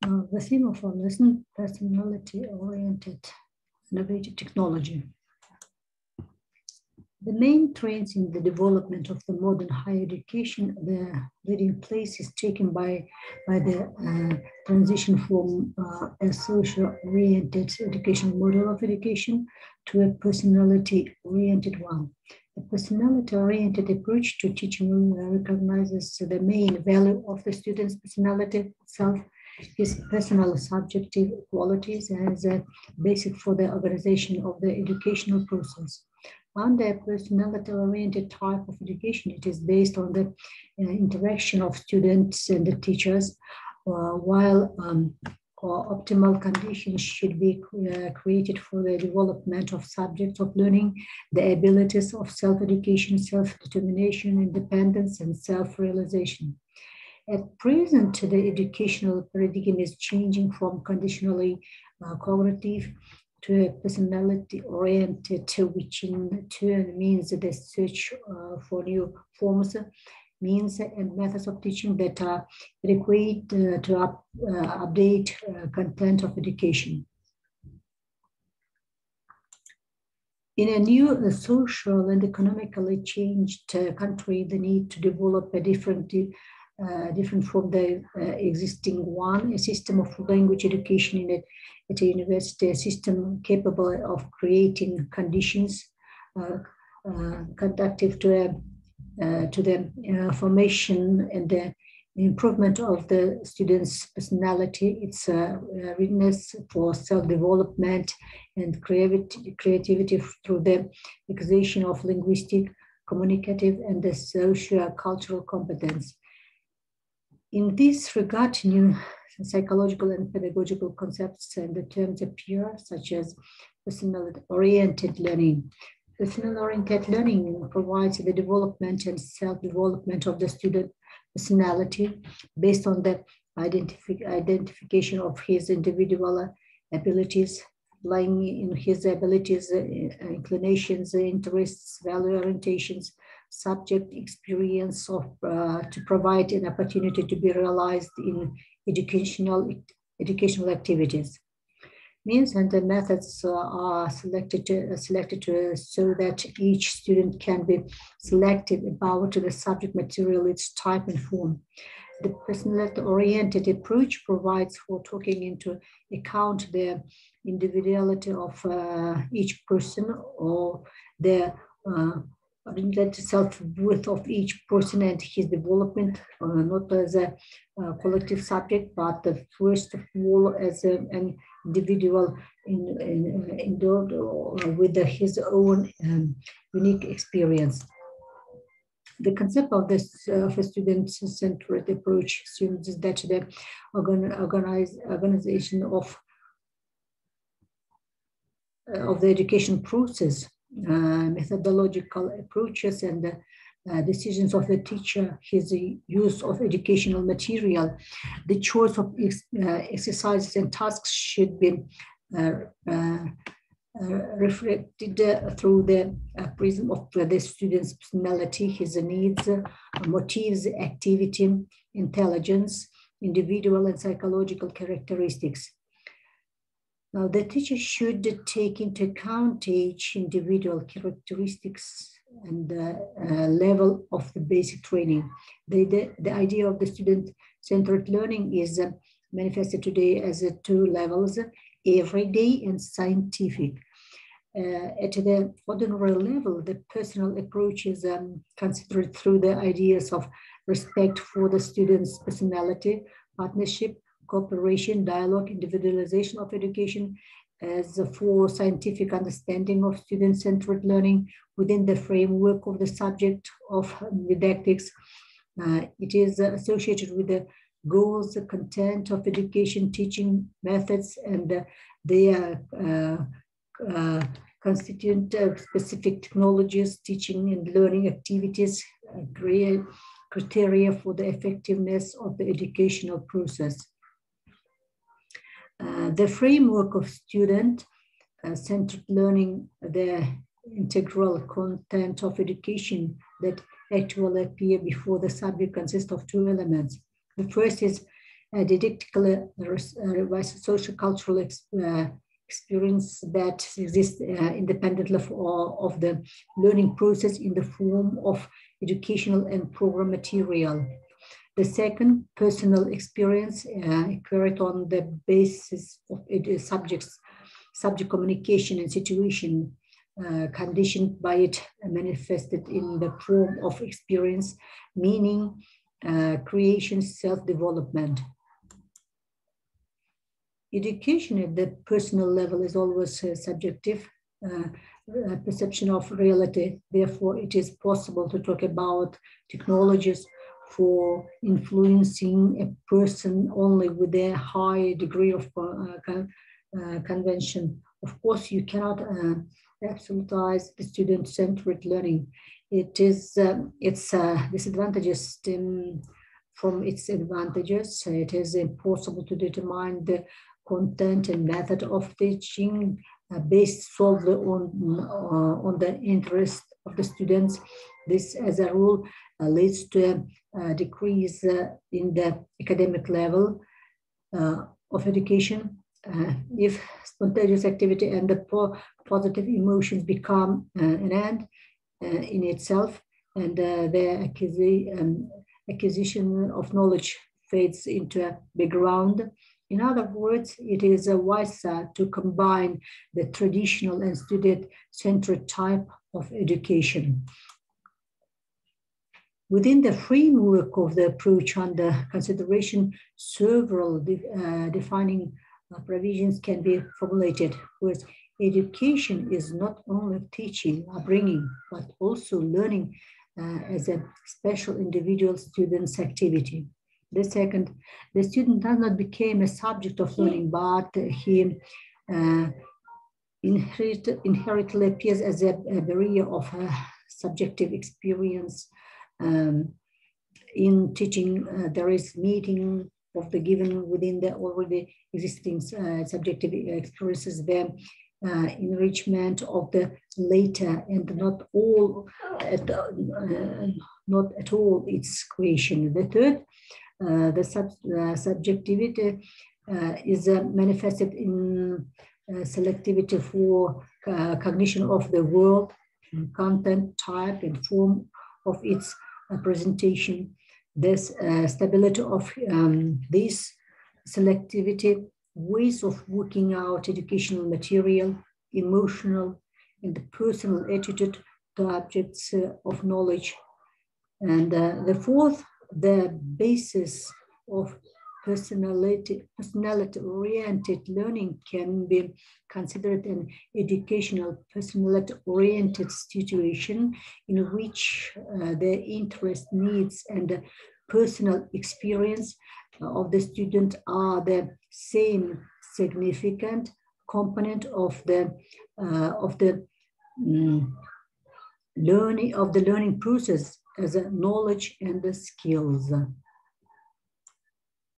The theme of our lesson, personality-oriented innovative technology. The main trends in the development of the modern higher education, the leading place is taken by the transition from a social-oriented educational model of education to a personality-oriented one. The personality-oriented approach to teaching recognizes the main value of the student's personality itself, his personal subjective qualities as a basic for the organization of the educational process. Under a personality-oriented type of education, it is based on the interaction of students and the teachers, while optimal conditions should be created for the development of subjects of learning, the abilities of self-education, self-determination, independence, and self-realization. At present, the educational paradigm is changing from conditionally cognitive to a personality-oriented, which in turn means the search for new forms, means, and methods of teaching that are required to update content of education. In a new social and economically changed country, the need to develop a different from the existing one, a system of language education at a university, a system capable of creating conditions conducive to the formation and the improvement of the student's personality, its readiness for self-development and creativity through the acquisition of linguistic, communicative, and the socio-cultural competence. In this regard, new psychological and pedagogical concepts and the terms appear, such as personality-oriented learning. Personal-oriented learning provides the development and self-development of the student personality based on the identification of his individual abilities, lying in his abilities, inclinations, interests, value orientations, subject experience of to provide an opportunity to be realized in educational activities. Means and the methods are selected so that each student can be selected about the subject material, its type and form. The personality-oriented approach provides for taking into account the individuality of each person or the self-worth of each person and his development, not as a collective subject, but first of all as an individual endowed with his own unique experience. The concept of this of a student-centered approach assumes that the organization of the education process, methodological approaches, and decisions of the teacher, his use of educational material, the choice of exercises and tasks should be reflected through the prism of the student's personality, his needs, motives, activity, intelligence, individual and psychological characteristics. Now, the teacher should take into account each individual characteristics and level of the basic training. The idea of the student-centered learning is manifested today as two levels: everyday and scientific. At the ordinary level, the personal approach is considered through the ideas of respect for the student's personality, partnership, cooperation, dialogue, individualization of education, as for scientific understanding of student-centered learning within the framework of the subject of didactics. It is associated with the goals, the content of education, teaching methods, and their constituent specific technologies, teaching and learning activities, criteria for the effectiveness of the educational process. The framework of student-centered learning, the integral content of education that actually appear before the subject consists of two elements. The first is didactically revise social cultural experience that exists independently of the learning process in the form of educational and program material. The second, personal experience acquired on the basis of subject communication and situation conditioned by it, manifested in the form of experience, meaning, creation, self-development. Education at the personal level is always subjective perception of reality. Therefore, it is possible to talk about technologies for influencing a person only with a high degree of convention. Of course, you cannot absolutize the student-centered learning. Its disadvantages stem from its advantages. It is impossible to determine the content and method of teaching based solely on the interest of the students. This, as a rule, leads to a decrease in the academic level of education. If spontaneous activity and the positive emotions become an end in itself, and the acquisition of knowledge fades into a background. In other words, it is wiser to combine the traditional and student-centered type of education. Within the framework of the approach under consideration, several defining provisions can be formulated. First, education is not only teaching, upbringing, but also learning as a special individual student's activity. The second, the student does not become a subject of learning, but he inherently appears as a barrier of subjective experience. In teaching, there is meeting of the given within the already existing subjective experiences, the enrichment of the later, and not at all its creation. The third, the subjectivity is manifested in selectivity for cognition of the world, content, type, and form of its presentation. This stability of this selectivity, ways of working out educational material, emotional and personal attitude to objects of knowledge. And the fourth, the basis of personality-oriented learning can be considered an educational personality-oriented situation in which the interest, needs, and personal experience of the student are the same significant component of the learning process as a knowledge and the skills.